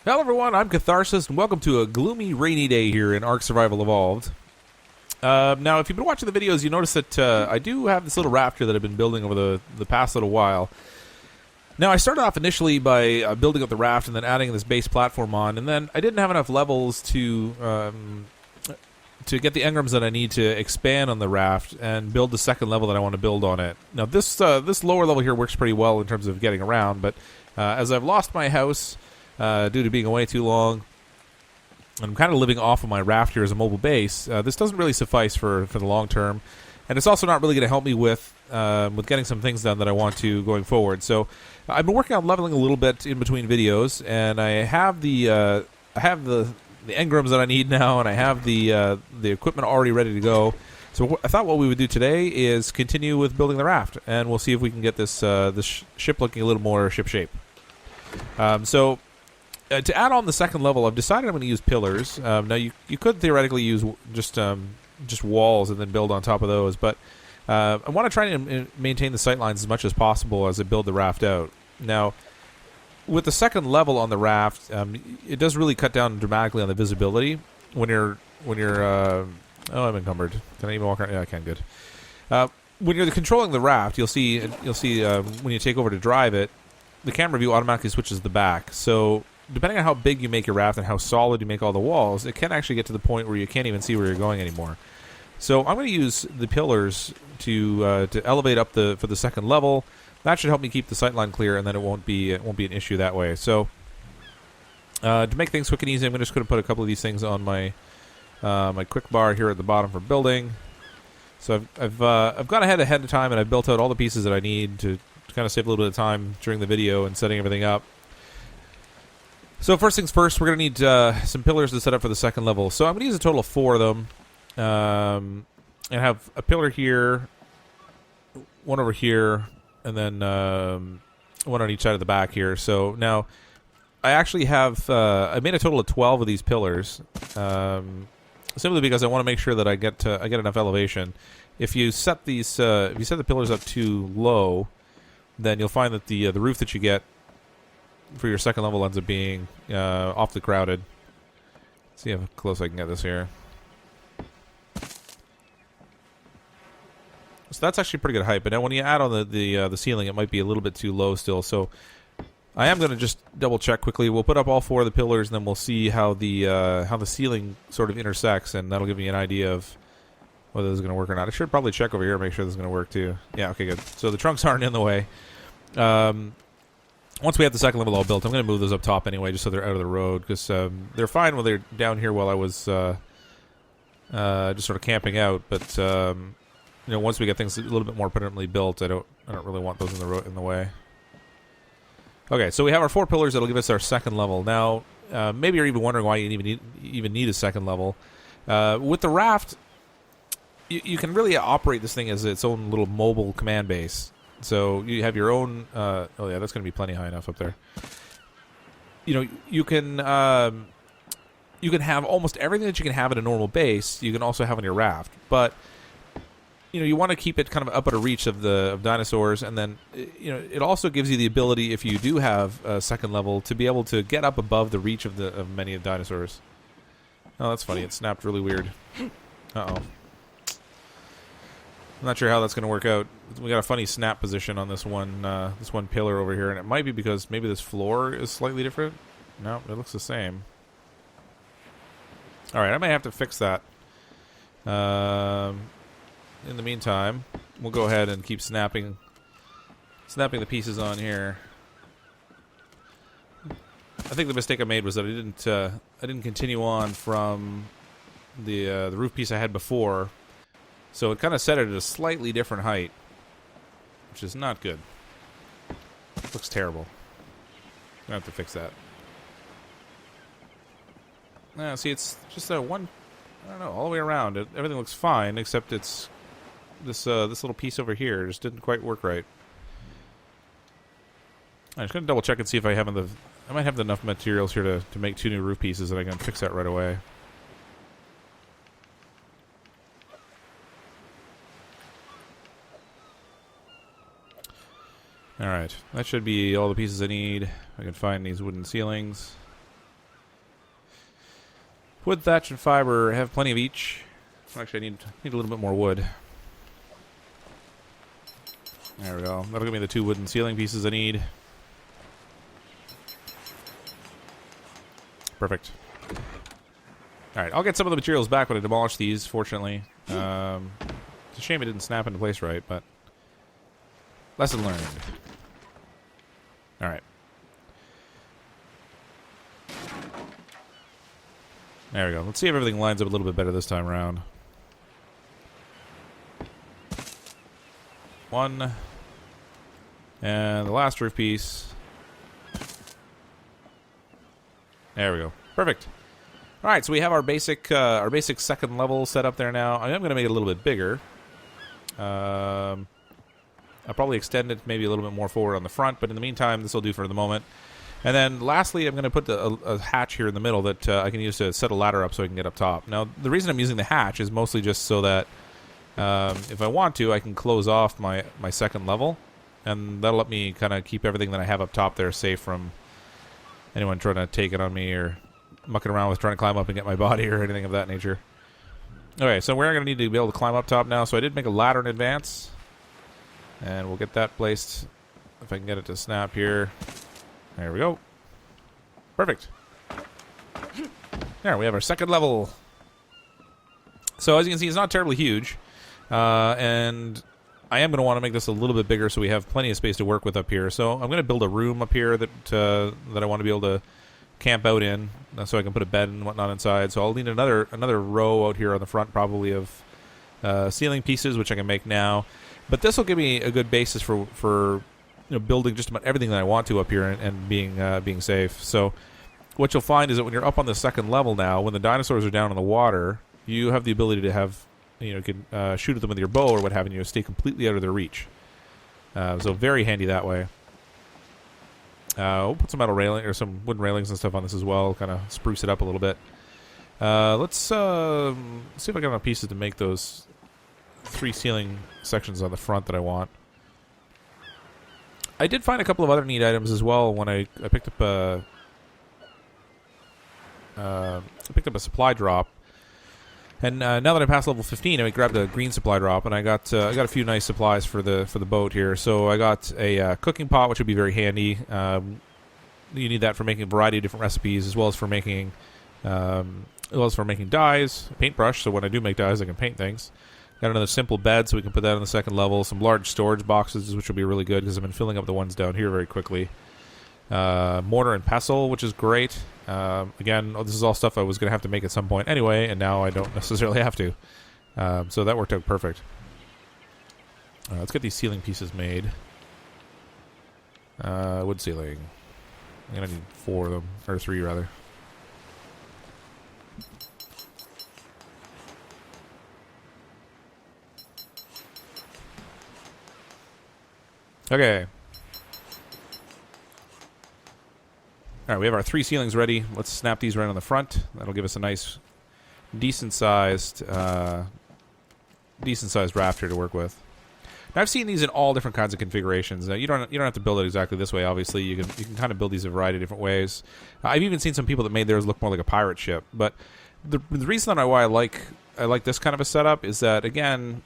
Hello everyone, I'm Catharsis, and welcome to a gloomy, rainy day here in Ark Survival Evolved. Now, if you've been watching the videos, you notice that I do have this little raft here that I've been building over the past little while. Now, I started off initially by building up the raft and then adding this base platform on, and then I didn't have enough levels to get the engrams that I need to expand on the raft and build the second level that I want to build on it. Now, this lower level here works pretty well in terms of getting around, but as I've lost my house due to being away too long, and I'm kind of living off of my raft here as a mobile base, this doesn't really suffice for the long term, and it's also not really going to help me with getting some things done that I want to going forward. So I've been working on leveling a little bit in between videos, and I have the engrams that I need now, and I have the equipment already ready to go. So I thought what we would do today is continue with building the raft, and we'll see if we can get this ship looking a little more ship-shape. To add on the second level, I've decided I'm going to use pillars. Now, you could theoretically use just walls and then build on top of those, but I want to try and maintain the sight lines as much as possible as I build the raft out. Now, with the second level on the raft, it does really cut down dramatically on the visibility when you're oh, I'm encumbered. Can I even walk around? Yeah, I can. Good. When you're controlling the raft, you'll see when you take over to drive it, the camera view automatically switches the back. So depending on how big you make your raft and how solid you make all the walls, it can actually get to the point where you can't even see where you're going anymore. So I'm going to use the pillars to elevate up for the second level. That should help me keep the sightline clear, and then it won't be an issue that way. So to make things quick and easy, I'm just going to put a couple of these things on my my quick bar here at the bottom for building. So I've gone ahead of time, and I've built out all the pieces that I need to kind of save a little bit of time during the video and setting everything up. So first things first, we're going to need some pillars to set up for the second level. So I'm going to use a total of 4 of them. And have a pillar here, one over here, and then one on each side of the back here. So now I actually have I made a total of 12 of these pillars, simply because I want to make sure that I get enough elevation. If you set the pillars up too low, then you'll find that the roof that you get for your second level ends up being awfully crowded. Let's see how close I can get this here. So that's actually pretty good height, but now when you add on the ceiling, it might be a little bit too low still. So I am going to just double check quickly. We'll put up all 4 of the pillars, and then we'll see how the ceiling sort of intersects, and that'll give me an idea of whether this is going to work or not. I should probably check over here and make sure this is going to work too. Yeah, okay, good. So the trunks aren't in the way. Once we have the second level all built, I'm going to move those up top anyway, just so they're out of the road, because they're fine when they're down here while I was just sort of camping out. But once we get things a little bit more permanently built, I don't really want those in the way. Okay, so we have our 4 pillars that'll give us our second level. Now, maybe you're even wondering why you even need a second level. With the raft, you can really operate this thing as its own little mobile command base. So you have your own. Oh yeah, that's going to be plenty high enough up there. You can have almost everything that you can have at a normal base. You can also have on your raft, but you want to keep it kind of up at a reach of dinosaurs, and then it also gives you the ability, if you do have a second level, to be able to get up above the reach of many of the dinosaurs. Oh, that's funny. It snapped really weird. Uh-oh. I'm not sure how that's going to work out. We got a funny snap position on this one pillar over here, and it might be because maybe this floor is slightly different. No, it looks the same. All right, I might have to fix that. In the meantime, we'll go ahead and keep snapping the pieces on here. I think the mistake I made was that I didn't continue on from the roof piece I had before. So it kind of set it at a slightly different height, which is not good. Looks terrible. I have to fix that. See, it's just a one. I don't know, all the way around. Everything looks fine, except it's this little piece over here just didn't quite work right. I'm just gonna double check and see if I might have enough materials here to make 2 new roof pieces, and I can fix that right away. Alright, that should be all the pieces I need. I can find these wooden ceilings. Wood, thatch, and fiber. I have plenty of each. Actually, I need a little bit more wood. There we go. That'll give me the 2 wooden ceiling pieces I need. Perfect. Alright, I'll get some of the materials back when I demolish these, fortunately. It's a shame it didn't snap into place right, but... lesson learned. Alright. There we go. Let's see if everything lines up a little bit better this time around. 1. And the last roof piece. There we go. Perfect. All right, so we have our basic second level set up there now. I am going to make it a little bit bigger. I'll probably extend it maybe a little bit more forward on the front, but in the meantime, this will do for the moment. And then lastly, I'm going to put a hatch here in the middle that I can use to set a ladder up so I can get up top. Now, the reason I'm using the hatch is mostly just so that if I want to, I can close off my second level, and that'll let me kind of keep everything that I have up top there safe from anyone trying to take it on me or mucking around with trying to climb up and get my body or anything of that nature. Okay, so we're going to need to be able to climb up top now, so I did make a ladder in advance. And we'll get that placed, if I can get it to snap here. There we go. Perfect. There, we have our second level. So as you can see, it's not terribly huge. And I am going to want to make this a little bit bigger so we have plenty of space to work with up here. So I'm going to build a room up here that I want to be able to camp out in, so I can put a bed and whatnot inside. So I'll need another row out here on the front, probably of ceiling pieces, which I can make now. But this will give me a good basis for building just about everything that I want to up here and being safe. So what you'll find is that when you're up on the second level now, when the dinosaurs are down in the water, you have the ability to have you can shoot at them with your bow or what have you, stay completely out of their reach. So very handy that way. We'll put some metal railing or some wooden railings and stuff on this as well, kind of spruce it up a little bit. Let's see if I got enough pieces to make those 3 ceiling sections on the front that I want. I did find a couple of other neat items as well when I picked up a supply drop. And now that I passed level 15, I grabbed a green supply drop, and I got a few nice supplies for the boat here. So I got a cooking pot, which would be very handy. You need that for making a variety of different recipes, as well as for making dyes, a paintbrush. So when I do make dyes, I can paint things. Got another simple bed, so we can put that on the second level. Some large storage boxes, which will be really good because I've been filling up the ones down here very quickly. Mortar and pestle, which is great. Again, this is all stuff I was going to have to make at some point anyway, and now I don't necessarily have to. So that worked out perfect. Let's get these ceiling pieces made. Wood ceiling. I'm going to need 4 of them, or 3 rather. Okay. Alright, we have our 3 ceilings ready. Let's snap these right on the front. That'll give us a nice, decent-sized raft here to work with. Now, I've seen these in all different kinds of configurations. You don't have to build it exactly this way, obviously. You can kind of build these a variety of different ways. I've even seen some people that made theirs look more like a pirate ship. But the reason why I like this kind of a setup is that, again,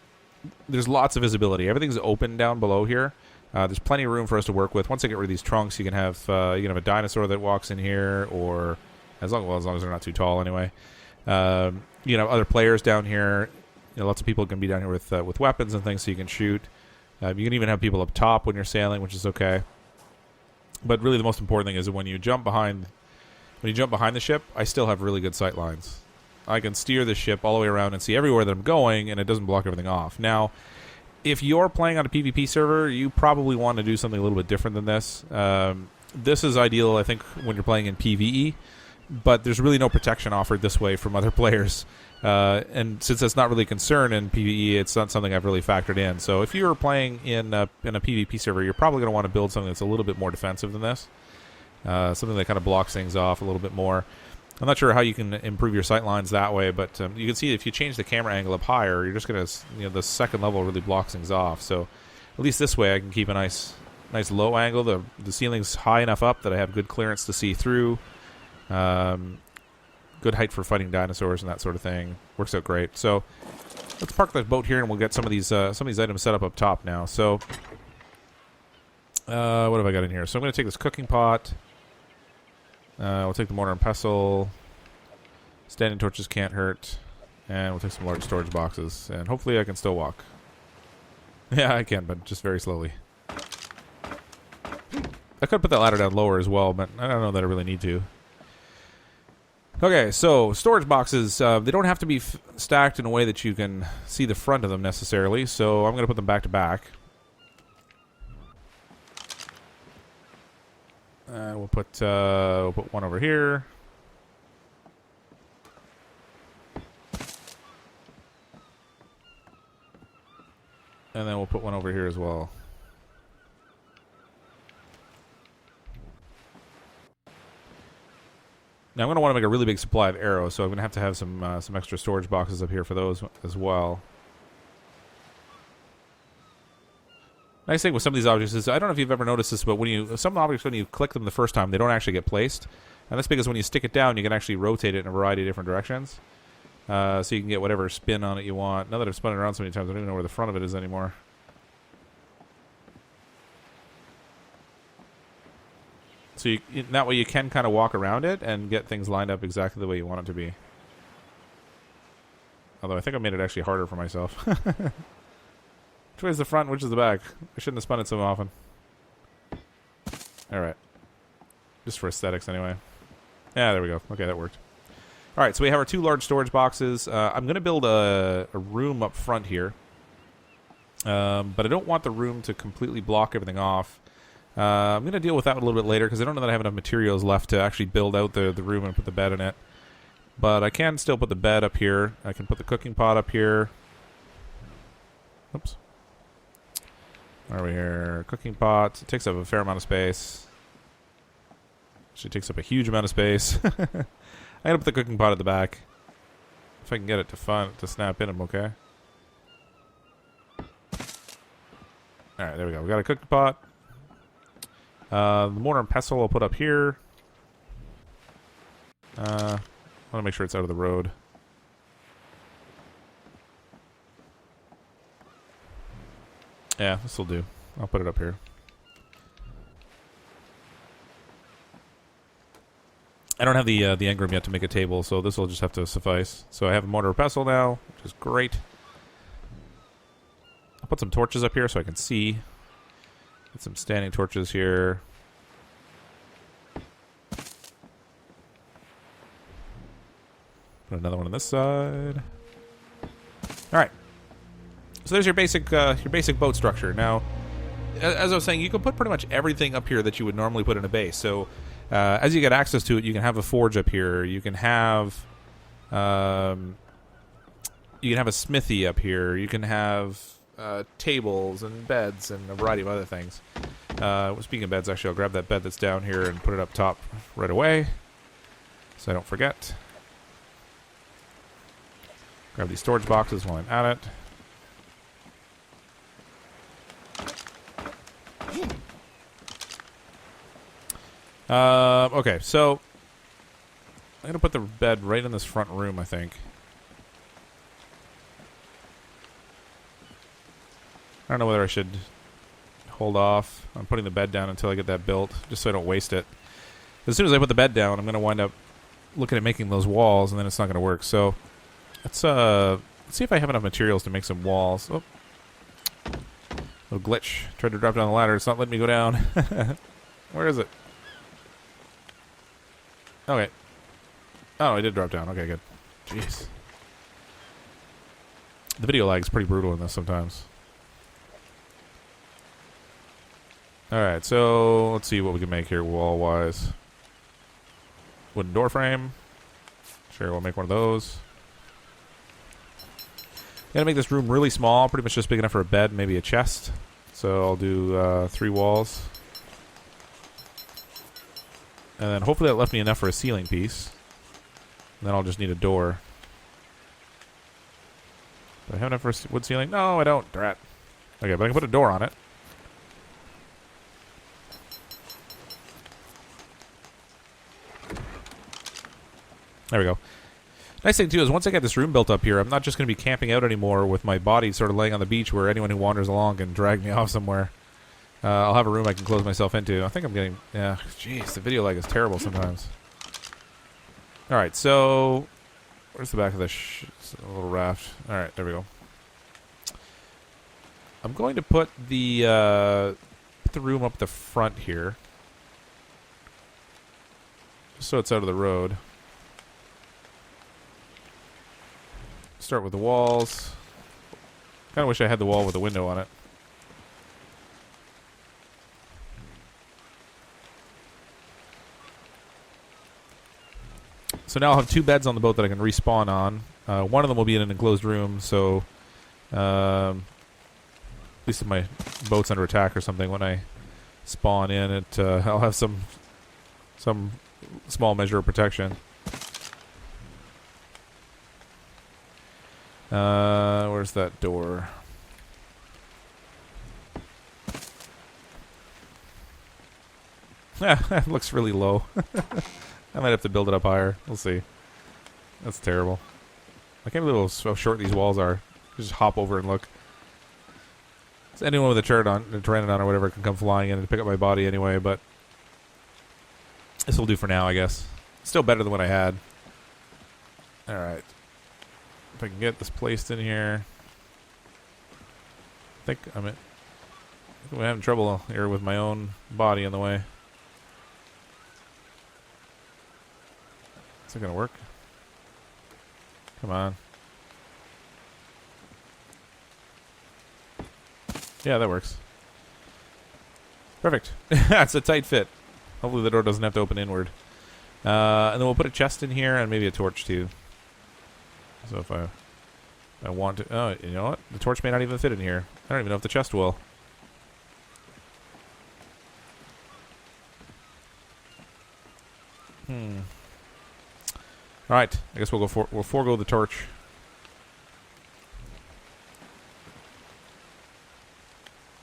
there's lots of visibility. Everything's open down below here. There's plenty of room for us to work with. Once I get rid of these trunks, you can have a dinosaur that walks in here, or as long as they're not too tall, anyway. Other players down here. Lots of people can be down here with weapons and things, so you can shoot. You can even have people up top when you're sailing, which is okay. But really, the most important thing is that when you jump behind the ship, I still have really good sight lines. I can steer the ship all the way around and see everywhere that I'm going, and it doesn't block everything off. Now, if you're playing on a PvP server, you probably want to do something a little bit different than this. This is ideal, I think, when you're playing in PvE, but there's really no protection offered this way from other players. And since that's not really a concern in PvE, it's not something I've really factored in. So if you're playing in a PvP server, you're probably going to want to build something that's a little bit more defensive than this. Something that kind of blocks things off a little bit more. I'm not sure how you can improve your sight lines that way, but you can see if you change the camera angle up higher, you're just going to, the second level really blocks things off. So at least this way I can keep a nice low angle. The ceiling's high enough up that I have good clearance to see through. good height for fighting dinosaurs and that sort of thing. Works out great. So let's park the boat here, and we'll get some of these items set up top now. So what have I got in here? So I'm going to take this cooking pot. We'll take the mortar and pestle. Standing torches can't hurt. And we'll take some large storage boxes. And hopefully I can still walk. Yeah, I can, but just very slowly. I could put that ladder down lower as well, but I don't know that I really need to. Okay, so storage boxes, they don't have to be stacked in a way that you can see the front of them necessarily, so I'm going to put them back to back. We'll put one over here. And then we'll put one over here as well. Now I'm going to want to make a really big supply of arrows, so I'm going to have some extra storage boxes up here for those as well. Nice thing with some of these objects is, I don't know if you've ever noticed this, but some objects, when you click them the first time, they don't actually get placed. And that's because when you stick it down, you can actually rotate it in a variety of different directions. So you can get whatever spin on it you want. Now that I've spun it around so many times, I don't even know where the front of it is anymore. So that way you can kind of walk around it and get things lined up exactly the way you want it to be. Although I think I made it actually harder for myself. Which way is the front, which is the back? I shouldn't have spun it so often. Alright. Just for aesthetics anyway. Yeah, there we go. Okay, that worked. Alright, so we have our 2 large storage boxes. I'm going to build a room up front here. But I don't want the room to completely block everything off. I'm going to deal with that a little bit later because I don't know that I have enough materials left to actually build out the room and put the bed in it. But I can still put the bed up here. I can put the cooking pot up here. Oops. Where are we here? Cooking pot. It takes up a fair amount of space. Actually takes up a huge amount of space. I'm going to put the cooking pot at the back. If I can get it to snap in, I'm okay. Alright, there we go. We got a cooking pot. The mortar and pestle I'll put up here. I want to make sure it's out of the road. Yeah, this will do. I'll put it up here. I don't have the engram yet to make a table, so this will just have to suffice. So I have a mortar and pestle now, which is great. I'll put some torches up here so I can see. Get some standing torches here. Put another one on this side. All right. So there's your basic boat structure. Now, as I was saying, you can put pretty much everything up here that you would normally put in a base. So as you get access to it, you can have a forge up here. You can have a smithy up here. You can have tables and beds and a variety of other things. Speaking of beds, actually, I'll grab that bed that's down here and put it up top right away so I don't forget. Grab these storage boxes while I'm at it. Okay, so I'm going to put the bed right in this front room, I think. I don't know whether I should hold off on putting the bed down until I get that built, just so I don't waste it. As soon as I put the bed down, I'm going to wind up looking at making those walls, and then it's not going to work. So let's see if I have enough materials to make some walls. Oh, little glitch. Tried to drop down the ladder. It's not letting me go down. Where is it? Okay. Oh, I did drop down. Okay, good. Jeez. The video lag is pretty brutal in this sometimes. Alright, so let's see what we can make here wall-wise. Wooden door frame. Sure, we'll make one of those. Gotta make this room really small, pretty much just big enough for a bed, maybe a chest. So I'll do 3 walls. And then hopefully that left me enough for a ceiling piece. And then I'll just need a door. Do I have enough for a wood ceiling? No, I don't. Drat. Okay, but I can put a door on it. There we go. Nice thing, too, is once I get this room built up here, I'm not just going to be camping out anymore with my body sort of laying on the beach where anyone who wanders along can drag me off somewhere. I'll have a room I can close myself into. I think I'm getting... Yeah, jeez, the video lag is terrible sometimes. Alright, so... Where's the back of this little raft? Alright, there we go. I'm going to put the room up the front here. Just so it's out of the road. Start with the walls. Kind of wish I had the wall with a window on it. So now I'll have 2 beds on the boat that I can respawn on. One of them will be in an enclosed room, so at least if my boat's under attack or something, when I spawn in it, I'll have some small measure of protection. Where's that door? It looks really low. I might have to build it up higher. We'll see. That's terrible. I can't believe how short these walls are. Just hop over and look. So anyone with a pteranodon or whatever can come flying in and pick up my body anyway, but this will do for now, I guess. Still better than what I had. Alright. If I can get this placed in here. I think I'm having trouble here with my own body in the way. Is it gonna work? Come on. Yeah, that works. Perfect. That's a tight fit. Hopefully the door doesn't have to open inward. And then we'll put a chest in here and maybe a torch too. So if I want to... Oh, you know what? The torch may not even fit in here. I don't even know if the chest will. Alright, I guess we'll forego the torch.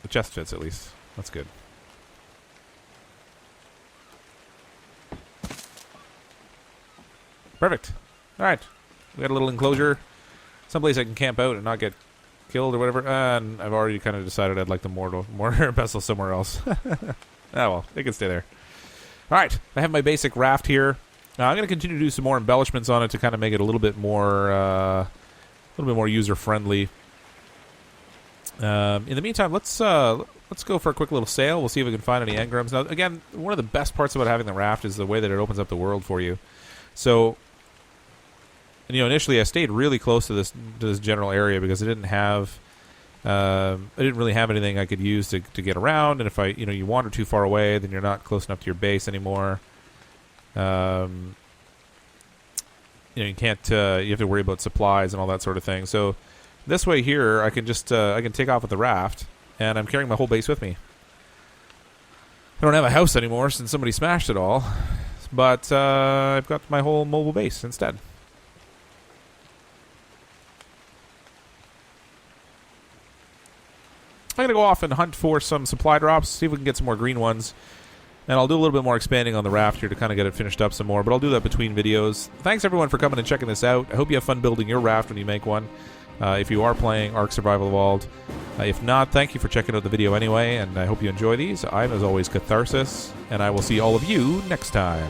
The chest fits at least. That's good. Perfect. Alright. We got a little enclosure. Someplace I can camp out and not get killed or whatever. And I've already kind of decided I'd like the mortar and pestle somewhere else. Ah well, they can stay there. Alright, I have my basic raft here. Now, I'm going to continue to do some more embellishments on it to kind of make it a little bit more user-friendly. In the meantime, let's go for a quick little sail. We'll see if we can find any engrams. Now, again, one of the best parts about having the raft is the way that it opens up the world for you. So, initially I stayed really close to this general area because I didn't really have anything I could use to get around. And if you wander too far away, then you're not close enough to your base anymore. You can't. You have to worry about supplies and all that sort of thing. So this way here, I can just I can take off with the raft, and I'm carrying my whole base with me. I don't have a house anymore since somebody smashed it all, but I've got my whole mobile base instead. I'm gonna go off and hunt for some supply drops, see if we can get some more green ones. And I'll do a little bit more expanding on the raft here to kind of get it finished up some more, but I'll do that between videos. Thanks, everyone, for coming and checking this out. I hope you have fun building your raft when you make one, if you are playing Ark Survival Evolved. If not, thank you for checking out the video anyway, and I hope you enjoy these. I'm, as always, Catharsis, and I will see all of you next time.